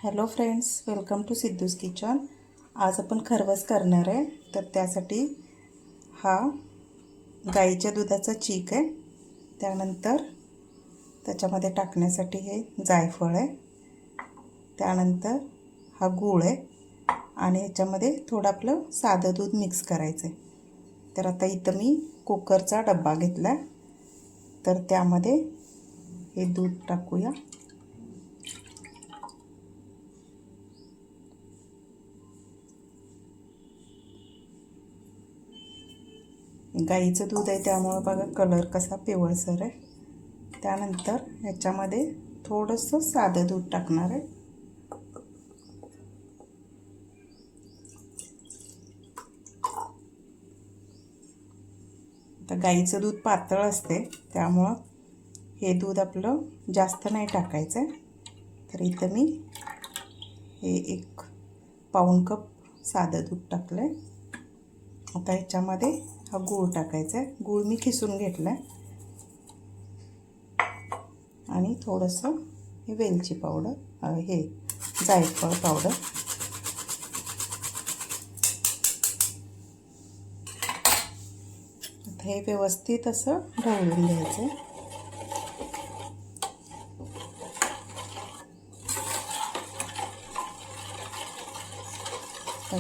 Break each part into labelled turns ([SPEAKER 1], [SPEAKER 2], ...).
[SPEAKER 1] Hello friends, welcome to Siddhu's kitchen. आज आपण खरवस करणार आहे। तर त्यासाठी हा गाईच्या दुधाचा चीक आहे। त्यानंतर त्याच्यामध्ये टाकण्यासाठी हे जायफळ आहे। त्यानंतर हा गूळ आहे आणि ह्याच्यामध्ये थोडं आपलं साधं दूध मिक्स करायचं आहे। तर आता इथं मी कुकरचा डब्बा घेतला आहे। तर त्यामध्ये हे दूध टाकूया। गाईचं दूध आहे त्यामुळे बघा कलर कसा पिवळसर आहे। त्यानंतर ह्याच्यामध्ये थोडंसं साधं दूध टाकणार आहे। तर गाईचं दूध पातळ असते त्यामुळे हे दूध आपलं जास्त नाही टाकायचं आहे। तर इथं मी हे 1 पाऊण कप साधं दूध टाकलं आहे। आता ह्याच्यामध्ये हा गूळ टाकायचा आहे। गूळ मी खिसून घेतला आहे आणि थोडंसं हे वेलची पावडर, हे जायफळ पावडर। आता हे व्यवस्थित असं ढवळून घ्यायचं आहे।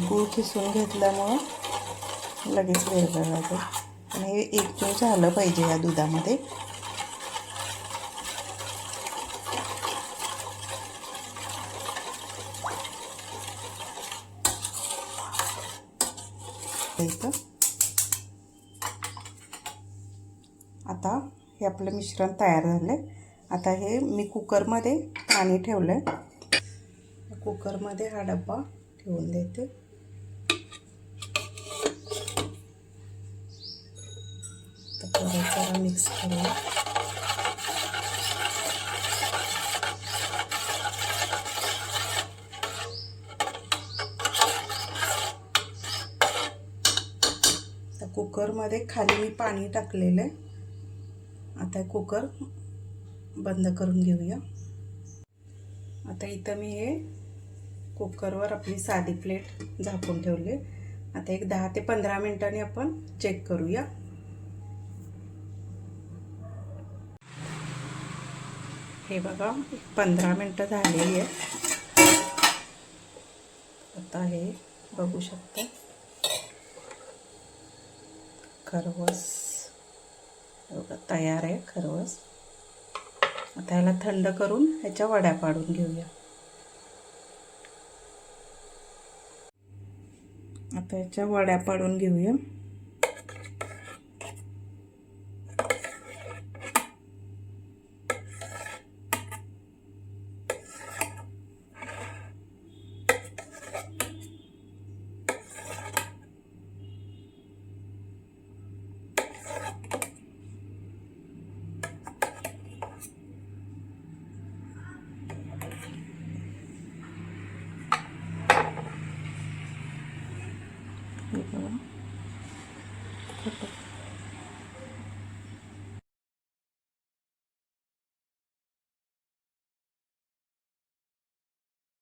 [SPEAKER 1] गूळ खिसून घेतल्यामुळं लगेच वेगळं लागेल आणि हे एकजीव झालं पाहिजे या दुधामध्ये। आता हे आपलं मिश्रण तयार झालं। आता हे मी कुकरमध्ये पाणी ठेवलं आहे। कुकरमध्ये हा डब्बा ठेवून देते। तर जरा मिक्स करूया। तर कुकरमध्ये खाली मी पाणी टाकलेलं आहे। आता कुकर बंद करून घेऊया। आता इथं मी हे कुकरवर आपली साधी प्लेट झाकून ठेवली। आता एक 10 ते 15 मिनिटांनी आपण चेक करूया। हे बघा 15 मिनिटं झालेली आहे। आता हे बघू शकता खरवस बघा तयार आहे खरवस। आता ह्याला थंड करून ह्याच्या वड्या पाडून घेऊया। आता ह्याच्या वड्या पाडून घेऊया।